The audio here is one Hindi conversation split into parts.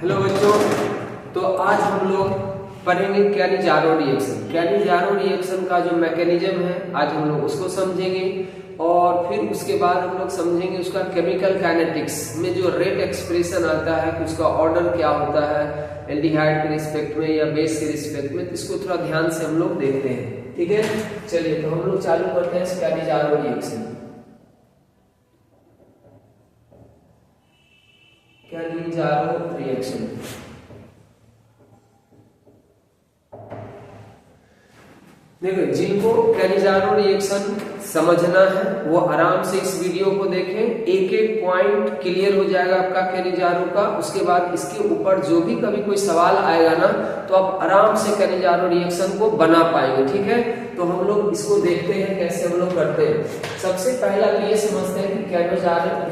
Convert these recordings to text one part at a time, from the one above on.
हेलो बच्चों, तो आज हम लोग पढ़ेंगे कैनिजारो रिएक्शन। कैनिजारो रिएक्शन का जो मैकेनिज्म है आज हम लोग उसको समझेंगे और फिर उसके बाद हम लोग समझेंगे उसका केमिकल काइनेटिक्स में जो रेट एक्सप्रेशन आता है कि उसका ऑर्डर क्या होता है एल्डिहाइड के रिस्पेक्ट में या बेस के रिस्पेक्ट में, तो इसको थोड़ा ध्यान से हम लोग देखते हैं। ठीक है, चलिए तो हम लोग चालू करते हैं कैनिजारो रिएक्शन। कैनिजारो रिएक्शन देखो, जिनको कैनिजारो रिएक्शन समझना है वो आराम से इस वीडियो को देखें, एक एक पॉइंट क्लियर हो जाएगा आपका कैनिजारो का। उसके बाद इसके ऊपर जो भी कभी कोई सवाल आएगा ना तो आप आराम से कैनिजारो रिएक्शन को बना पाएंगे। ठीक है, तो हम लोग इसको देखते हैं कैसे हम लोग करते हैं। सबसे पहला तो ये समझते हैं कि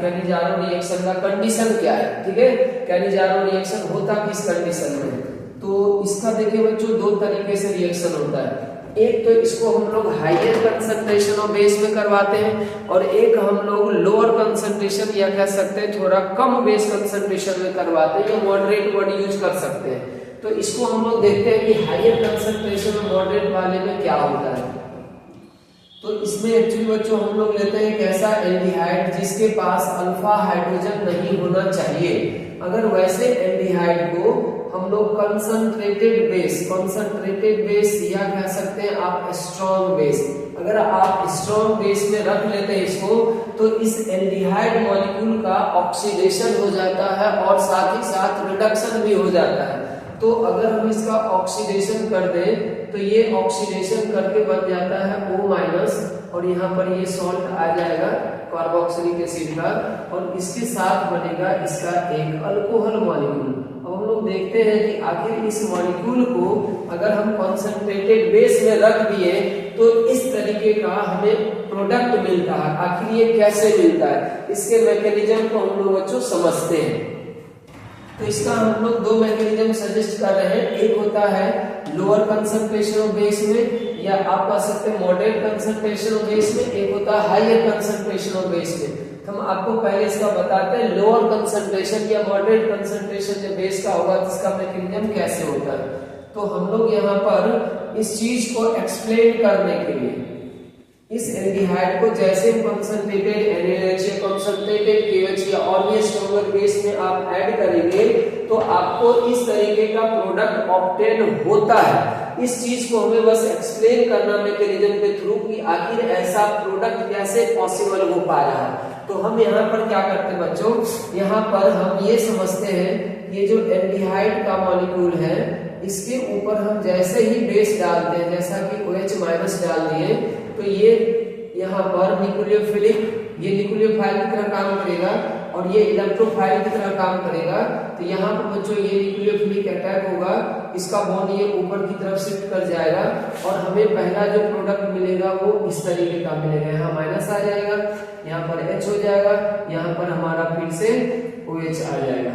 कैनिजारो रिएक्शन का कंडीशन क्या है। ठीक है, कैनिजारो रिएक्शन होता किस कंडीशन में, तो इसका देखिए बच्चों दो तरीके से रिएक्शन होता है। एक तो इसको हम लोग हायर कंसंट्रेशन ऑफ बेस में करवाते हैं और एक हम लोग लोअर कंसंट्रेशन या कह सकते हैं थोड़ा कम बेस कंसंट्रेशन में करवाते हैं, या मॉडरेट वर्ड यूज कर सकते हैं। तो इसको हम लोग देखते हैं कि हायर कंसंट्रेशन और मॉडरेट वाले में क्या होता है। तो इसमें एक्चुअली बच्चों हम लोग लेते हैं एक ऐसा एल्डिहाइड जिसके पास अल्फा हाइड्रोजन नहीं होना चाहिए। अगर वैसे एल्डिहाइड को हम लोग कंसंट्रेटेड बेस या कह सकते हैं आप स्ट्रॉन्ग बेस, अगर आप स्ट्रॉन्ग बेस में रख लेते हैं इसको तो इस एल्डिहाइड मॉलिक्यूल का ऑक्सीडेशन हो जाता है और साथ ही साथ रिडक्शन भी हो जाता है। तो अगर हम इसका ऑक्सीडेशन कर दें तो ये ऑक्सीडेशन करके बन जाता है O- और यहाँ पर ये सॉल्ट आ जाएगा कार्बोक्सिलिक एसिड का, और इसके साथ बनेगा इसका एक अल्कोहल मॉलिक्यूल। अब हम लोग देखते हैं कि आखिर इस मॉलिक्यूल को अगर हम कॉन्सेंट्रेटेड बेस में रख दिए तो इस तरीके का हमें प्रोडक्ट मिलता है। आखिर ये कैसे मिलता है, इसके मैकेनिज्म को हम लोग बच्चों समझते हैं। तो इसका हम लोग दो मैकेनिज्म सजेस्ट कर रहे हैं, एक होता है लोअर कंसंट्रेशन ऑफ बेस में या आप कह सकते हैं मॉडरेट कंसंट्रेशन ऑफ बेस में, एक होता है हायर कंसंट्रेशन ऑफ बेस में। हम आपको पहले इसका बताते हैं लोअर कंसंट्रेशन या मॉडरेट कंसंट्रेशन जो बेस का होगा तो इसका मैकेनिज्म कैसे होता है। तो हम लोग यहाँ पर इस चीज को एक्सप्लेन करने के लिए इस एल्डिहाइड को जैसे कंसंट्रेटेड NaOH या कंसंट्रेटेड KOH या और भी स्ट्रॉन्गर बेस में आप ऐड करेंगे तो आपको इस तरीके का प्रोडक्ट ऑब्टेन होता है। इस चीज को हमें बस एक्सप्लेन करना मैकेनिज्म के थ्रू कि आखिर ऐसा प्रोडक्ट कैसे पॉसिबल हो पा रहा है। तो हम यहाँ पर क्या करते हैं बच्चों, यहाँ पर हम ये समझते हैं ये जो एल्डिहाइड का मॉलिक्यूल है इसके ऊपर हम जैसे ही बेस डालते हैं, जैसा कि OH- डाल दिए तो ये यहाँ पर न्यूक्लियोफिलिक, ये न्यूक्लियोफाइल की तरह काम करेगा और ये इलेक्ट्रोफाइल की तरह काम करेगा। तो यहाँ पर बच्चों ये न्यूक्लियोफिलिक अटैक होगा, इसका बॉन्ड ये ऊपर की तरफ शिफ्ट कर जाएगा और हमें पहला जो प्रोडक्ट मिलेगा वो इस तरीके का मिलेगा। यहाँ माइनस आ जाएगा, यहाँ पर H हो जाएगा, यहाँ पर हमारा फिर से OH आ जाएगा।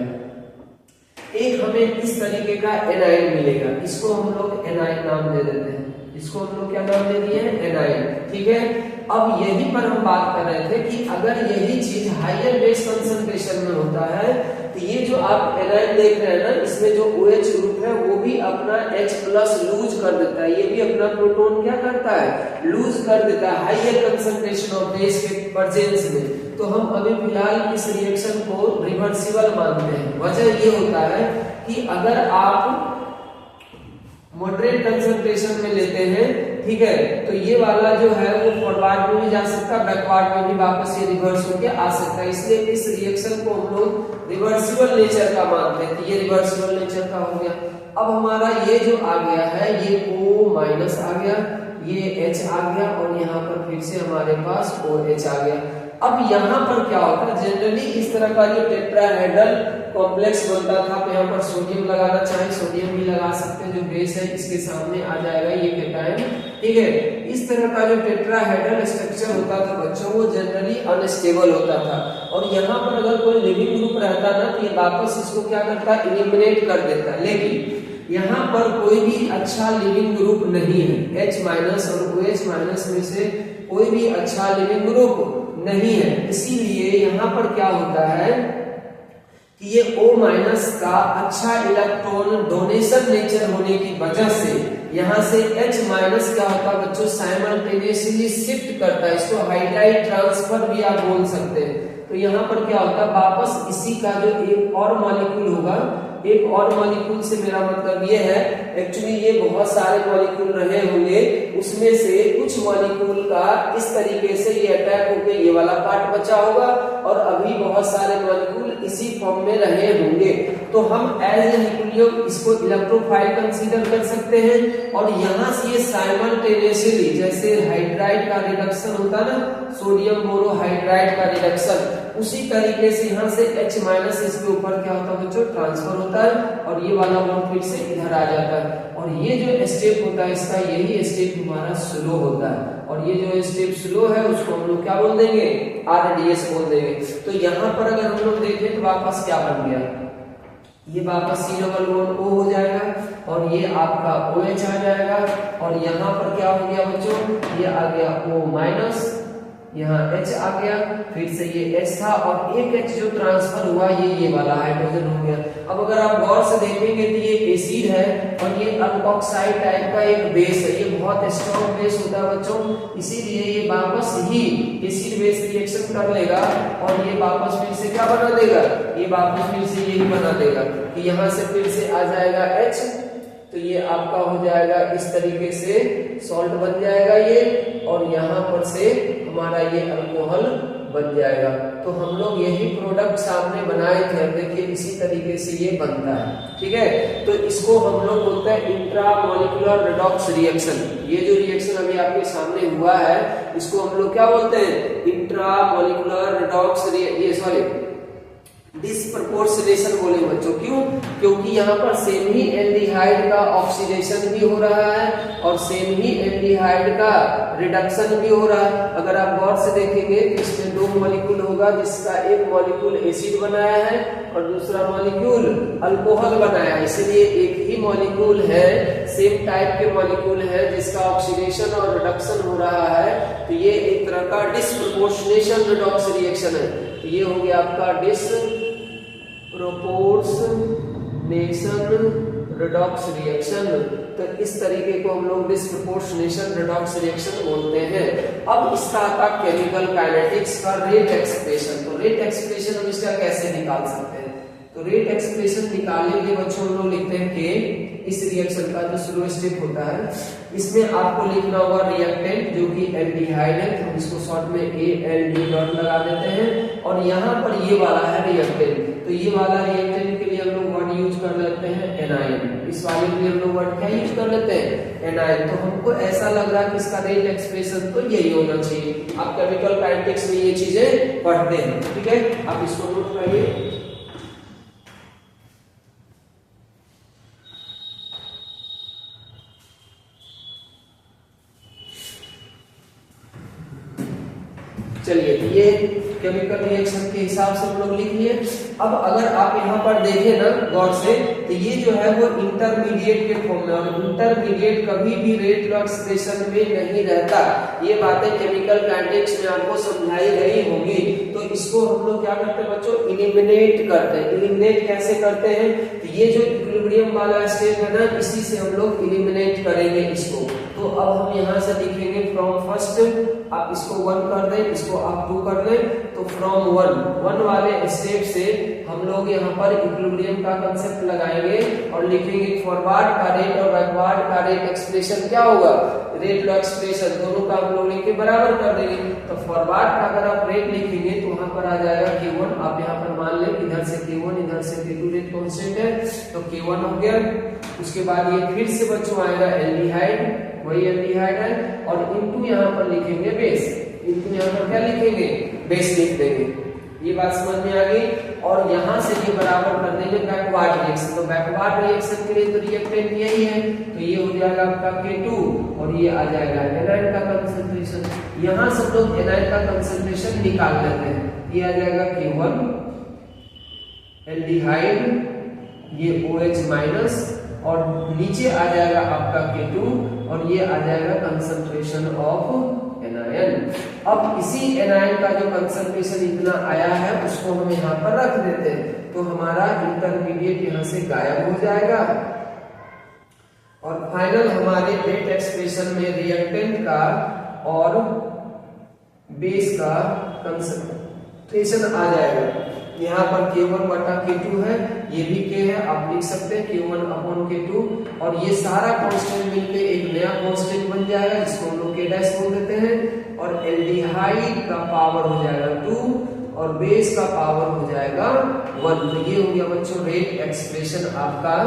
एक हमें इस तरीके का एनाइन मिलेगा, इसको हम लोग एनाइन नाम दे देते हैं। इसको हम लोग क्या नाम दे दिए हैं, एनाइन। ठीक है, अब यही पर हम बात कर रहे थे कि अगर यही चीज हायर बेस कंसंट्रेशन में होता है तो ये जो आप एनाइन देख रहे हैं ना, इसमें जो OH ग्रुप है वो भी अपना H+ लूज कर देता है, ये भी अपना प्रोटॉन क्या करता है, लूज कर देता है हायर कंसंट्रेशन ऑफ बेस के प्रेजेंस में। तो हम अभी फिलहाल इस रिएक्शन को रिवर्सिबल मानते हैं। वजह ये होता है कि अगर आप मॉडरेट कंसंट्रेशन में लेते हैं, ठीक है, तो ये वाला जो है वो फॉरवर्ड में भी जा सकता है, बैकवर्ड में भी वापस ये रिवर्स होके आ सकता है। इसलिए इस रिएक्शन को हम लोग रिवर्सिबल नेचर का मानते हैं। तो ये रिवर्सिबल नेचर का हो गया। अब हमारा ये जो आ गया है ये O- आ गया, ये H आ गया और यहाँ पर फिर से हमारे पास OH आ गया। अब यहाँ पर क्या होता है, जनरली इस तरह का जो टेट्राहेड्रल कॉम्प्लेक्स बनता था, आप यहाँ पर सोडियम लगाना चाहे सोडियम भी लगा सकते हैं, जो बेस है इसके सामने आ जाएगा ये केटायन। ठीक है, इस तरह का जो टेट्राहेड्रल स्ट्रक्चर होता था बच्चों वो जनरली अनस्टेबल होता था और यहाँ पर अगर कोई लिविंग ग्रुप रहता ना तो ये वापस इसको क्या करता है, एलिमिनेट कर देता। लेकिन यहाँ पर कोई भी अच्छा लिविंग ग्रुप नहीं है, H- और OH- में से कोई भी अच्छा लिविंग ग्रुप नहीं है। इसीलिए यहाँ पर क्या होता है ये O माइनस का अच्छा इलेक्ट्रॉन डोनेशन नेचर होने की वजह से यहाँ से H माइनस क्या होता है बच्चों, साइमल्टेनियसली शिफ्ट करता है। इसको हाइड्राइड ट्रांसफर भी आप बोल सकते हैं। तो यहाँ पर क्या होता है, वापस इसी का जो एक और मॉलिक्यूल होगा, एक और मॉलिक्यूल से मेरा मतलब ये है, एक्चुअली ये बहुत सारे मॉलिक्यूल रहे होंगे, उसमें से कुछ मॉलिक्यूल का इस तरीके से ये अटैक होकर ये वाला पार्ट बचा होगा और अभी बहुत सारे मॉलिक्यूल इसी फॉर्म में रहे होंगे। तो हम एज ए न्यूक्लियम इसको इलेक्ट्रोफाइल कंसीडर कर सकते हैं। और यहाँ से ये साइमल्टेनियसली, जैसे हाइड्राइड का रिडक्शन होता है ना, सोडियम बोरोहाइड्राइड का रिडक्शन, उसी तरीके से यहाँ से H माइनस इसके ऊपर क्या होता है बच्चों, ट्रांसफर होता है और ये वाला बॉन्ड फिर से इधर आ जाता है। और ये जो स्टेप होता है इसका, यही स्टेप हमारा स्लो होता है। और ये जो स्टेप स्लो है उसको हम लोग क्या बोल देंगे, RDS बोल देंगे। तो यहाँ पर अगर हम लोग देखें तो वापस क्या बन गया, ये वापस C डबल बॉन्ड O हो जाएगा और ये आपका OH आ जाएगा। और यहाँ पर क्या हो गया बच्चों, ये आ गया O माइनस, यहाँ H आ गया, फिर से ये H था और एक H जो ट्रांसफर हुआ ये वाला हाइड्रोजन हो गया। अब अगर आप गौर से देखेंगे तो ये एसिड है और ये अल्कोक्साइड टाइप का एक बेस है, ये बहुत स्ट्रॉन्ग बेस होता है बच्चों, इसीलिए ये वापस ही एसिड बेस रिएक्शन कर लेगा और ये वापस फिर से क्या बना देगा, ये वापस फिर से यही बना देगा कि यहाँ से फिर से आ जाएगा H, तो ये आपका हो जाएगा इस तरीके से सॉल्ट बन जाएगा ये, और यहाँ पर से हमारा ये अल्कोहल बन जाएगा। तो हम लोग यही प्रोडक्ट सामने बनाए थे, अब देखिए इसी तरीके से ये बनता है। ठीक है, तो इसको हम लोग बोलते हैं इंट्रामोलिकुलर रेडॉक्स रिएक्शन। ये जो रिएक्शन अभी आपके सामने हुआ है इसको हम लोग क्या बोलते हैं, इंट्रामोलिकुलर रेडॉक्स डिस्प्रपोर्शनेशन बोले बच्चों। क्यों, क्योंकि यहाँ पर सेम ही एल्डिहाइड का ऑक्सीडेशन भी हो रहा है और सेम ही एल्डिहाइड का रिडक्शन भी हो रहा है। अगर आप गौर से देखेंगे तो इसमें दो मॉलिक्यूल होगा, जिसका एक मॉलिक्यूल एसिड बनाया है और दूसरा मॉलिक्यूल अल्कोहल बनाया है। इसलिए एक ही मॉलिक्यूल है, सेम टाइप के मॉलिक्यूल है जिसका ऑक्सीडेशन और रिडक्शन हो रहा है। तो ये एक तरह का डिस्प्रपोर्शनेशन रिडॉक्स रिएक्शन है। तो ये हो गया आपका डिस्प्रपोर्शनेशन रिडॉक्स रिएक्शन। तो इस तरीके को हम लोग डिस्प्रपोर्शनेशन रिडॉक्स रिएक्शन बोलते हैं। अब इसका आता केमिकल काइनेटिक्स का रेट एक्सप्रेशन। तो रेट एक्सप्रेशन हम इसका कैसे निकाल सकते हैं, तो रेट एक्सप्रेशन निकालने के बच्चों हम लोग लिखते हैं कि इस रिएक्शन का जो स्लो स्टेप होता है इसमें आपको लिखना होगा रिएक्टेंट जो कि एल्डिहाइड है, तो हम इसको शॉर्ट में ALD डॉट लगा देते हैं। और यहाँ पर ये वाला है रिएक्टेंट, तो ये वाला रिएक्टेंट के लिए हम लोग वर्ड यूज कर लेते हैं एनाइन। इस वाले के लिए हम लोग वर्ड क्या यूज कर लेते हैं, एनाइन। तो हमको ऐसा लग रहा है कि इसका रेट एक्सप्रेशन तो यही होना चाहिए। आप केमिकल काइनेटिक्स में ये चीजें पढ़ते हैं, ठीक है, आप इसको नोट करिए। चलिए, ये केमिकल रिएक्शन के हिसाब से हम लोग लिख लिए। अब अगर आप यहाँ पर देखें ना गौर से, तो ये जो है वो इंटरमीडिएट के फॉर्म में, और इंटरमीडिएट कभी भी रेट ऑक्सीडेशन में नहीं रहता। ये बातें केमिकल काइनेटिक्स में आपको समझाई गई होंगी। तो इसको हम लोग क्या करते हैं बच्चों, इलिमिनेट करते हैं। इलिमिनेट कैसे करते हैं, तो ये जो इक्विलिब्रियम वाला स्टेप है ना, इसी से हम लोग इलिमिनेट करेंगे इसको। तो अब हम यहाँ से लिखेंगे फ्रॉम फर्स्ट, आप इसको 1 कर दें, इसको आप 2 कर दें। तो फ्रॉम 1 वाले स्टेप से हम लोग यहाँ पर इक्विलिब्रियम का कंसेप्ट लगाएंगे और लिखेंगे फॉरवर्ड का रेट और बैकवर्ड का रेट एक्सप्रेशन क्या होगा, रेट लो एक्सप्रेशन, दोनों का हम लोग लिख के बराबर कर देंगे। तो फॉरवर्ड का अगर आप रेट लिखेंगे तो वहां पर आ जाएगा K1। आप यहाँ पर मान लें इधर से K1 इधर से K2 रेट कांस्टेंट है, तो K1 हो गया। उसके बाद ये फिर से बच्चों आएगा एल्डिहाइड, वही एल्डिहाइड है, और इनटू यहाँ पर लिखेंगे बेस। इनटू यहाँ पर क्या लिखेंगे, बेस लिख देंगे। ये बात समझ में आ गई। और यहाँ से ये बराबर कर देंगे बैकवर्ड रिएक्शन। तो बैकवर्ड रिएक्शन के लिए तो रिएक्टेंट यही है, तो ये हो जाएगा आपका K2 और ये आ जाएगा एनाइन का कंसंट्रेशन। यहाँ सब लोग एनाइन का कंसंट्रेशन निकाल लेते हैं। ये आ जाएगा K1 एल्डिहाइड, ये OH माइनस, और नीचे आ जाएगा आपका K2 और ये आ जाएगा कंसंट्रेशन ऑफ एनायन। अब इसी एनायन का जो कंसंट्रेशन इतना आया है उसको हम यहाँ पर रख देते हैं, तो हमारा इंटरमीडिएट यहाँ से गायब हो जाएगा और फाइनल हमारे रेट एक्सप्रेशन में रिएक्टेंट का और बेस का कंसंट्रेशन आ जाएगा। यहाँ पर K1 बटा K2 है, ये भी K है, आप लिख सकते हैं K1 अपॉन K2, और ये सारा कांस्टेंट मिलके एक नया कांस्टेंट बन जाएगा जिसको हम लोग K डैश बोल देते हैं, और एल्डिहाइड का पावर हो जाएगा 2 और बेस का पावर हो जाएगा 1। तो ये हो गया बच्चों रेट एक्सप्रेशन आपका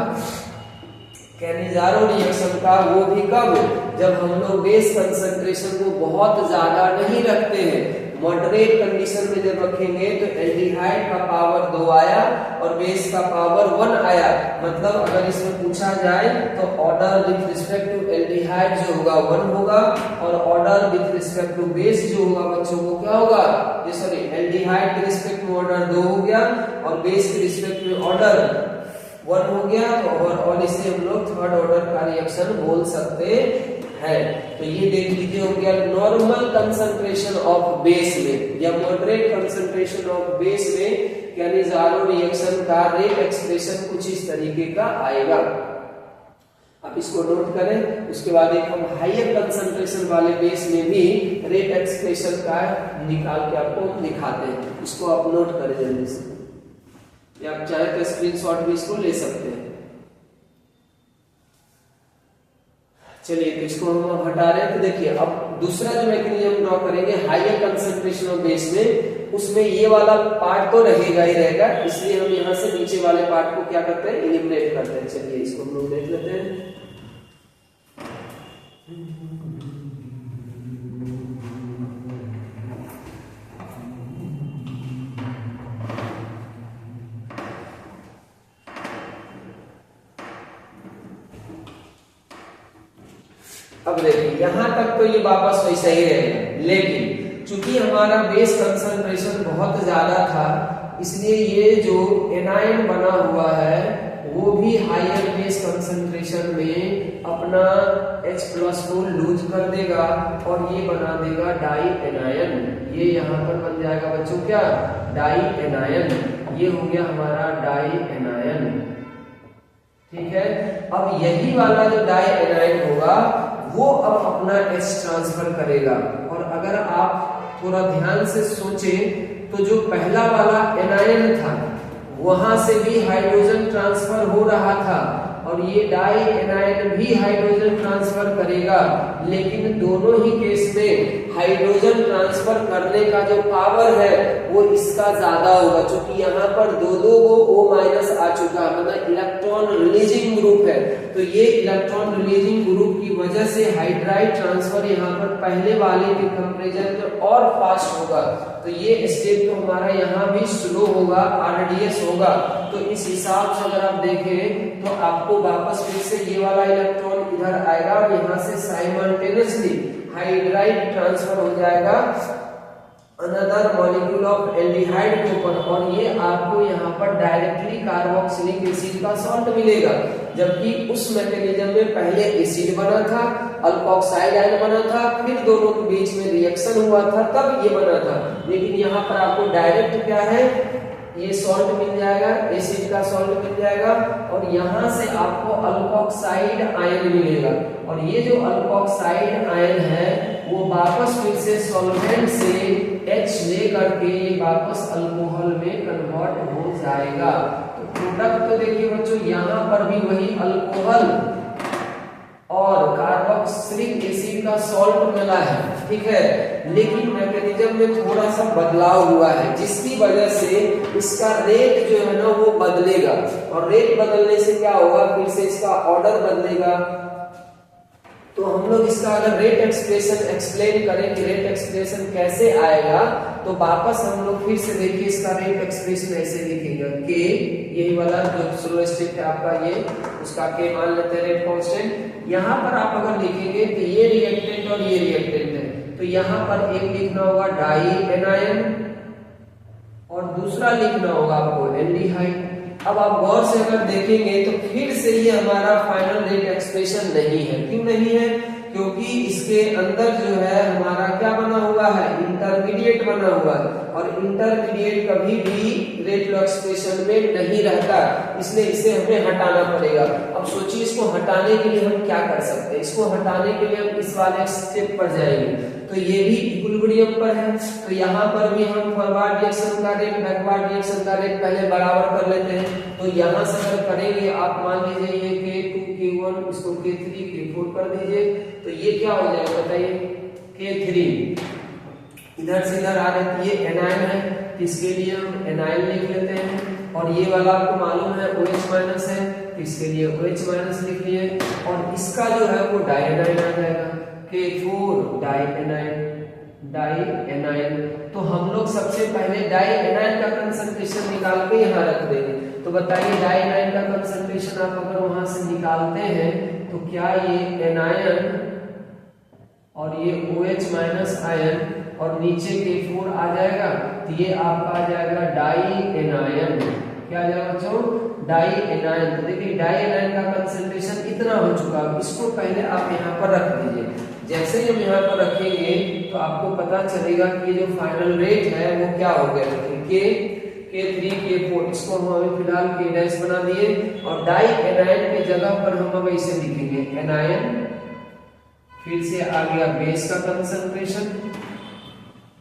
कैनिजारो रिएक्शन का। वो भी कब, जब हम लोग बेस कंसंट्रेशन को बहुत ज्यादा नहीं रखते हैं, मॉडरेट कंडीशन में जब रखेंगे तो एल्डिहाइड का पावर 2 आया और बेस का पावर 1 आया। मतलब अगर इसमें पूछा जाए तो order with respect to aldehyde जो होगा 1 होगा और order with respect to base जो होगा बच्चों को क्या होगा, ये सॉरी एल्डिहाइड के रिस्पेक्ट में ऑर्डर 2 हो गया और बेस के रिस्पेक्ट में ऑर्डर 1 हो गया, और इसे हम लोग थर्ड ऑर्डर का रिएक्शन बोल सकते हैं। तो ये देख लीजिए हो गया नॉर्मल कंसंट्रेशन ऑफ बेस में या मॉडरेट कंसंट्रेशन ऑफ बेस में कैनिजारो रिएक्शन का रेट एक्सप्रेशन कुछ इस तरीके का आएगा। आप इसको नोट करें। उसके बाद एक हम हायर कंसंट्रेशन वाले बेस में भी रेट एक्सप्रेशन का निकाल के आपको दिखाते हैं, इसको आप नोट करें जल्दी से, या आप चाहे तो स्क्रीनशॉट भी इसको ले सकते हैं। चलिए तो इसको हम हटा रहे हैं। तो देखिए अब दूसरा जो मैकेनिज्म ड्रॉ करेंगे हायर कंसंट्रेशन ऑफ बेस में, उसमें ये वाला पार्ट तो रहेगा ही रहेगा, इसलिए हम यहाँ से नीचे वाले पार्ट को क्या करते हैं, एलिमिनेट करते हैं। चलिए इसको हम लोग देख लेते हैं। अब देखिए यहां तक तो ये वापस वैसा ही रहेगा, लेकिन चूंकि हमारा बेस कंसंट्रेशन बहुत ज्यादा था इसलिए ये जो एनायन बना हुआ है वो भी हायर बेस कंसंट्रेशन में अपना H+ को लूज कर देगा और ये बना देगा डाई एनायन। ये यहाँ पर बन जाएगा बच्चों क्या, डाई एनायन। ये हो गया हमारा डाई एनायन, ठीक है। अब यही वाला जो डाई एनायन होगा वो अब अपना H ट्रांसफर करेगा, और अगर आप थोड़ा ध्यान से सोचें तो जो पहला वाला एनायन था वहां से भी हाइड्रोजन ट्रांसफर हो रहा था और ये डाई एनायन भी हाइड्रोजन ट्रांसफर करेगा, लेकिन दोनों ही केस में हाइड्रोजन ट्रांसफर करने का जो पावर है वो इसका ज्यादा होगा, क्योंकि यहाँ पर दो वो O- आ चुका है, मतलब इलेक्ट्रॉन रिलीजिंग ग्रुप है। तो ये इलेक्ट्रॉन रिलीजिंग ग्रुप की वजह से हाइड्राइड ट्रांसफर यहाँ पर पहले वाले के कंपैरिजन में और फास्ट होगा। तो ये स्टेप तो हमारा यहाँ भी स्लो होगा, RDS होगा। तो इस हिसाब से अगर आप देखें तो आपको वापस फिर से ये वाला इलेक्ट्रॉन इधर आएगा और यहाँ से साइमल्टेनियसली हाइड्राइड ट्रांसफर हो जाएगा अनदर मॉलिक्यूल ऑफ एल्डिहाइड के ऊपर, और ये आपको यहाँ पर डायरेक्टली कार्बोक्सिलिक एसिड का सॉल्ट मिलेगा, जबकि उस मैकेनिज्म में पहले एसिड बना था, अल्कोक्साइड आयन बना था, फिर दोनों के बीच में रिएक्शन हुआ था तब ये बना था। लेकिन यहाँ पर आपको डायरेक्ट क्या है, ये सॉल्ट मिल जाएगा, एसिड का सॉल्ट मिल जाएगा, और यहाँ से आपको अल्कोक्साइड आयन मिलेगा, और ये जो अल्कोक्साइड आयन है वो वापस फिर से सॉल्वेंट से H ले करके वापस अल्कोहल में कन्वर्ट हो जाएगा। तो प्रोडक्ट तो देखिए बच्चों यहाँ पर भी वही अल्कोहल और कार्बोक्सिलिक एसिड का सॉल्ट मिला है, ठीक है, लेकिन मैकेनिज्म में थोड़ा सा बदलाव हुआ है जिसकी वजह से इसका रेट जो है ना वो बदलेगा, और रेट बदलने से क्या होगा, फिर से इसका ऑर्डर बदलेगा। तो हम लोग इसका अगर रेट एक्सप्रेशन एक्सप्लेन करें कि रेट एक्सप्रेशन कैसे आएगा, तो वापस हम लोग फिर से देखिए इसका रेट एक्सप्रेशन ऐसे लिखेगा के, यही वाला जो स्लो स्टेप है आपका ये, उसका के मान लेते हैं रेट कांस्टेंट। यहाँ पर आप अगर लिखेंगे तो ये रिएक्टेंट और ये रिएक्टेंट है, तो यहाँ पर एक लिखना होगा डाई एनायन और दूसरा लिखना होगा आपको एल्डिहाइड। अब आप गौर से अगर देखेंगे तो फिर से ये हमारा फाइनल रेट एक्सप्रेशन नहीं है। क्यों नहीं है, क्योंकि इसके अंदर जो है हमारा क्या बना हुआ है और इंटरमीडिएट कभी भी रेट लॉ एक्सप्रेशन में नहीं रहता, इसलिए इसे हमें हटाना पड़ेगा। अब सोचिए इसको हटाने के लिए हम क्या कर सकते हैं। इसको हटाने के लिए हम इस वाले स्टेप पर जाएंगे, तो ये भी इक्विलिब्रियम पर है, तो यहाँ पर भी हम फॉरवर्ड रिएक्शन का रेट बैकवर्ड रिएक्शन का रेट पहले बराबर कर लेते हैं। तो यहाँ से अगर करेंगे आप मान लीजिए ये K2 K1 इसको K3 K4 कर दीजिए, तो ये क्या हो जाएगा बताइए, K3 इधर से इधर आ रहे, ये एनायन है, इसके लिए हम एनायन लिख लेते हैं, और ये वाला आपको मालूम है OH माइनस है, इसके लिए OH माइनस लिख लिए, और इसका जो है वो डायनाइन आ जाएगा, K4 डाइएनाइन। तो हम लोग सबसे पहले डाइएनाइन का कंसंट्रेशन निकाल के यहाँ रख देंगे। तो बताइए डाइएनाइन का कंसंट्रेशन आप अगर वहां से निकालते हैं तो क्या ये एनायन और ये OH माइनस आयन और नीचे K4 आ जाएगा, तो ये आपका आ जाएगा डाइएनाइन। क्या आ जाएगा बच्चों, डाइएनाइन। तो देखिए डाइएनाइन का कंसंट्रेशन इतना हो चुका है, इसको पहले आप यहाँ पर रख दीजिए। जैसे ही हम यहाँ पर रखेंगे तो आपको पता चलेगा कि जो फाइनल रेट है वो क्या हो गया, K3 K4 इसको हम अभी फिलहाल K डैश बना दिए, और डाइएनाइन की जगह पर हम अब ऐसे लिखेंगे एनायन, फिर से आ गया बेस का कंसंट्रेशन,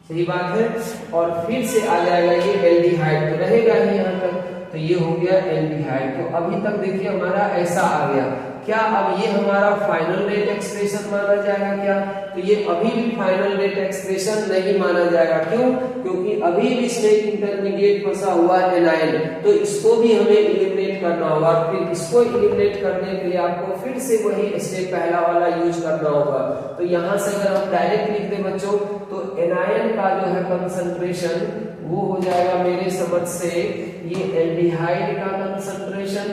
सही बात है, और फिर से आ जाएगा ये एल्डिहाइड, तो रहेगा ही यहाँ तक, तो ये हो गया एल्डिहाइड। तो अभी तक देखिए हमारा ऐसा आ गया। क्या अब ये हमारा फाइनल रेट एक्सप्रेशन माना जाएगा क्या, तो ये अभी भी फाइनल रेट एक्सप्रेशन नहीं माना जाएगा। क्यों, क्योंकि अभी भी इसमें इंटरमीडिएट फंसा हुआ है एनायन, तो इसको भी हमें एलिमिनेट करना होगा। फिर इसको एलिमिनेट करने के लिए आपको फिर से वही स्टेप पहला वाला यूज करना होगा। तो यहाँ से अगर हम डायरेक्ट लिख दें बच्चों, तो एनायन का जो है कंसंट्रेशन वो हो जाएगा मेरे समझ से ये एल्डिहाइड का कंसंट्रेशन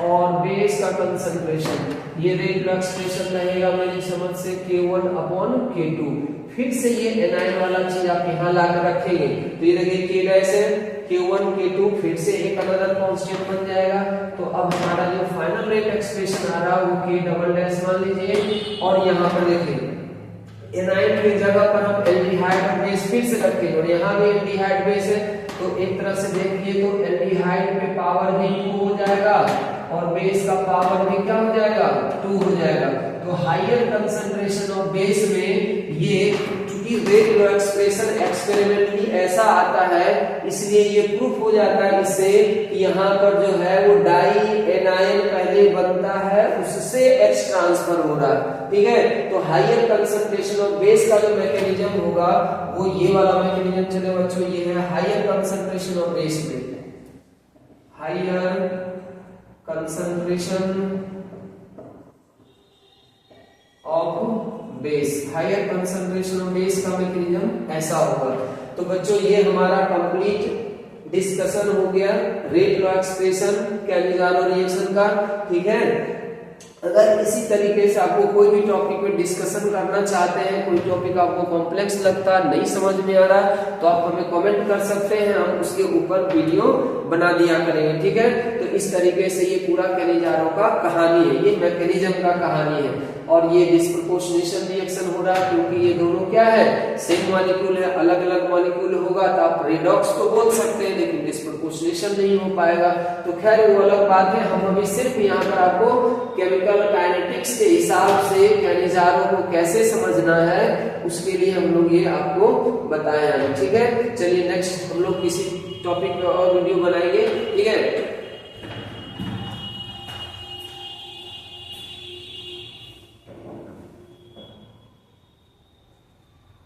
और बेस का कंसंट्रेशन, ये रेट लॉ एक्सप्रेशन रहेगा मेरी समझ से K1 अपॉन K2। फिर से ये एनायन वाला चीज आप यहाँ लाकर रखेंगे, तो ये देखिए K डैश है, K1 K2 फिर से एक अनदर कांस्टेंट बन जाएगा। तो अब हमारा जो फाइनल रेट एक्सप्रेशन आ रहा है वो K डबल डैश मान लीजिए, और यहाँ पर देखिए एनायन की जगह पर हम एल्डिहाइड और बेस फिर से रखेंगे, और यहाँ भी एल्डिहाइड बेस है, तो एक तरह से देखिए तो एल्डिहाइड पे पावर भी 2 हो जाएगा और बेस का पावर भी क्या हो जाएगा, 2 हो जाएगा। तो हायर कंसंट्रेशन ऑफ बेस में ये चूंकि रेट लॉ एक्सप्रेशन एक्सपेरिमेंटली ऐसा आता है, इसलिए ये प्रूफ हो जाता है इससे कि यहाँ पर जो है वो डाइएनाइन पहले बनता है, उससे H ट्रांसफर हो रहा है, ठीक है। तो हायर कंसंट्रेशन ऑफ बेस का जो मैकेनिज्म होगा वो ये वाला मैकेनिज्म चले बच्चों, ये है हायर कंसंट्रेशन ऑफ बेस में, higher concentration of base, higher concentration of base का मैकेनिज्म ऐसा होगा। तो बच्चों ये हमारा कंप्लीट डिस्कशन हो गया rate law expression Cannizzaro reaction का, ठीक है। अगर इसी तरीके से आपको कोई भी टॉपिक पे डिस्कशन करना चाहते हैं, कोई टॉपिक आपको कॉम्प्लेक्स लगता है, नहीं समझ में आ रहा, तो आप हमें कमेंट कर सकते हैं, हम उसके ऊपर वीडियो बना दिया करेंगे, ठीक है। तो इस तरीके से ये पूरा कैनिजारो का कहानी है, ये मैकेनिज्म का कहानी है, और ये डिस्प्रोपोर्शनेशन रिएक्शन हो रहा है क्योंकि ये दोनों क्या है, सेम मॉलिक्यूल है, अलग अलग मॉलिक्यूल होगा तो आप रेडॉक्स तो बोल सकते हैं लेकिन डिस्प्रोपोर्शनेशन नहीं हो पाएगा। तो खैर वो अलग बात है, हम अभी सिर्फ यहाँ पर आपको केमिकल काइनेटिक्स के हिसाब से कैनिजारो को कैसे समझना है उसके लिए हम लोग ये आपको बताए हैं, ठीक है। चलिए नेक्स्ट हम लोग किसी टॉपिक पे और वीडियो बनाएंगे, ठीक है।